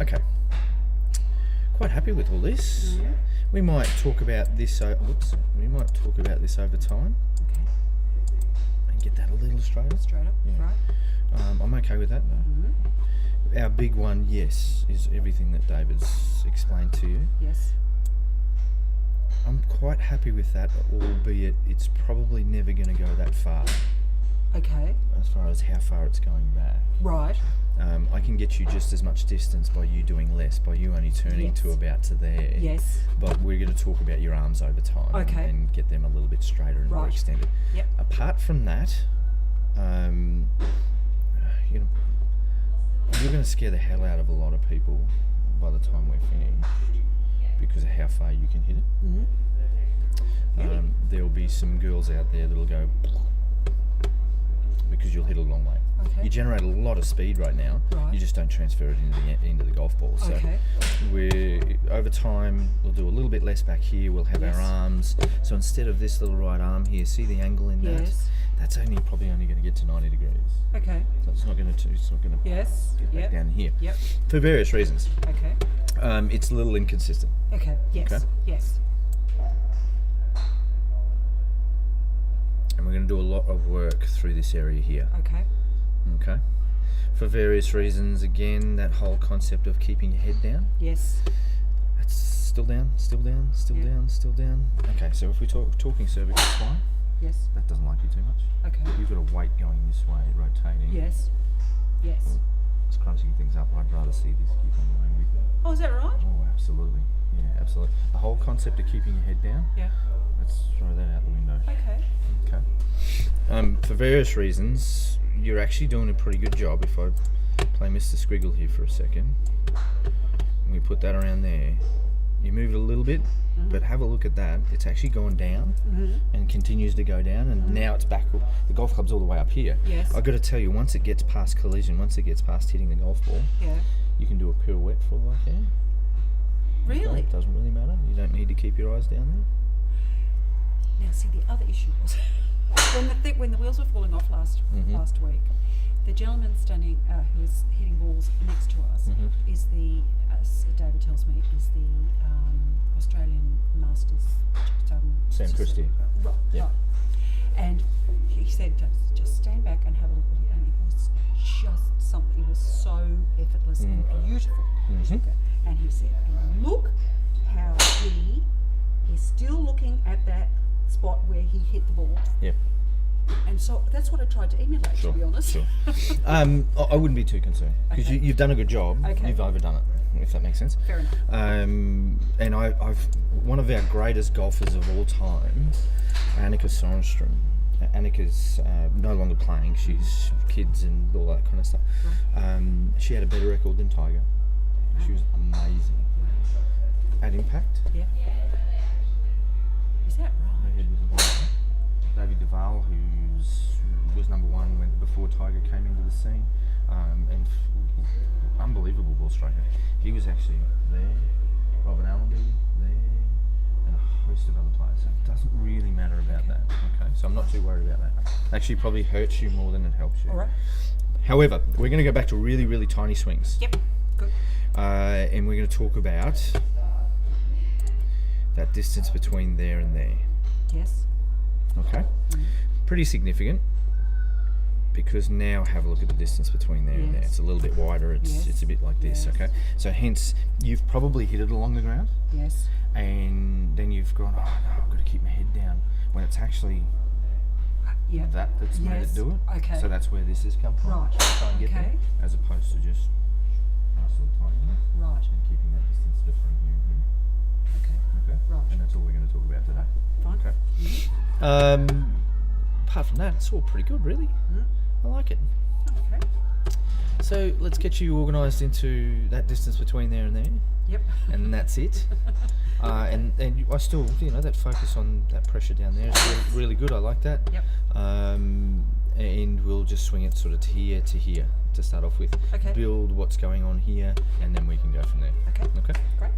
Okay. Quite happy with all this. Mm-hmm. We might talk about this. We might talk about this over time Okay. and get that a little straighter. Straight up. Yeah. Right. I'm okay with that. Though. Mm-hmm. Our big one, yes, is everything that David's explained to you. Yes. I'm quite happy with that, albeit it's probably never going to go that far Okay. as far as how far it's going back. Right. I can get you just as much distance by you doing less, by you only turning Yes. to about to there. Yes. But we're going to talk about your arms over time Okay. and get them a little bit straighter and more Right. extended. Yep. Apart from that, you know, you're going to scare the hell out of a lot of people by the time we're finished because of how far you can hit it. Mm-hmm. There'll be some girls out there that'll go because you'll hit a long way. Okay. You generate a lot of speed right now. Right. You just don't transfer it into the golf ball. So Okay. we're over time we'll do a little bit less back here. We'll have Yes. our arms. So instead of this little right arm here, see the angle in that? Yes. That's probably only going to get to 90 degrees. Okay. So it's not going to Yes. get back Yep. down here Yep. for various reasons. Okay. It's a little inconsistent. Okay. Yes. Okay. Yes. And we're going to do a lot of work through this area here. Okay. Okay. For various reasons, again, that whole concept of keeping your head down. Yes. That's still down, still down, still Yeah. down, still down. Okay, so if we're talking cervical spine, Yes. that doesn't like you too much. Okay. You've got a weight going this way, rotating. Yes. Yes. It's crunching things up. I'd rather see this keep on going with it. Oh, is that right? Oh, absolutely. Yeah, absolutely. The whole concept of keeping your head down, Yeah. let's throw that out the window. Okay. Okay. For various reasons, you're actually doing a pretty good job. If I play Mr. Squiggle here for a second, and we put that around there, you move it a little bit, but have a look at that. It's actually gone down and continues to go down, and now it's back. The golf club's all the way up here. Yes. I've got to tell you, once it gets past collision, once it gets past hitting the golf ball, Yeah. you can do a pirouette for all I care. Really? It doesn't really matter. You don't need to keep your eyes down Now, see, the other issue was when the wheels were falling off last week, the gentleman standing who was hitting balls next to us is the, as David tells me, is the Australian Masters. Sam Christie. Right. Yeah. Right. And he said, just stand back and have a look at it, and it was just something. It was so effortless and beautiful. And he said, look how he is still looking at that spot where he hit the ball. Yep. And so that's what I tried to emulate, Sure, to be honest. Sure. I wouldn't be too concerned because Okay. you've done a good job. Okay. You've overdone it, if that makes sense. Fair enough. And I've one of our greatest golfers of all time, Annika Sorenstrom. Annika's no longer playing. She's kids and all that kind of stuff. She had a better record than Tiger. She was amazing at impact. Yeah. Is that right? David Duval, who was number one before Tiger came into the scene, and unbelievable ball striker. He was actually there. Robin Allenby there, and a host of other players. So it doesn't really matter about that. Okay, so I'm not too worried about that. Actually, probably hurts you more than it helps you. All right. However, we're going to go back to really, really tiny swings. Yep. Good. And we're going to talk about that distance between there and there. Yes. Okay, pretty significant because now have a look at the distance between there and there. Yes. It's a little bit wider. It's a bit like this. Yes. Okay, so hence you've probably hit it along the ground, Yes. and then you've gone, oh no, I've got to keep my head down. When it's actually Yeah. that's made it do it. Okay. So that's where this has come from. Right. To try and get Okay. there, as opposed to just nice little tiny ones, Right. and keeping that distance between here and here. Okay. Okay. Right. And that's all we're going to talk about today. Fine. Okay. Apart from that, it's all pretty good, really. I like it. Okay. So let's get you organised into that distance between there and there, Yep. and that's it. And I still, that focus on that pressure down there is really good. I like that. Yep. And we'll just swing it sort of to here to start off with. Okay. Build what's going on here, and then we can go from there. Okay. Okay. Great.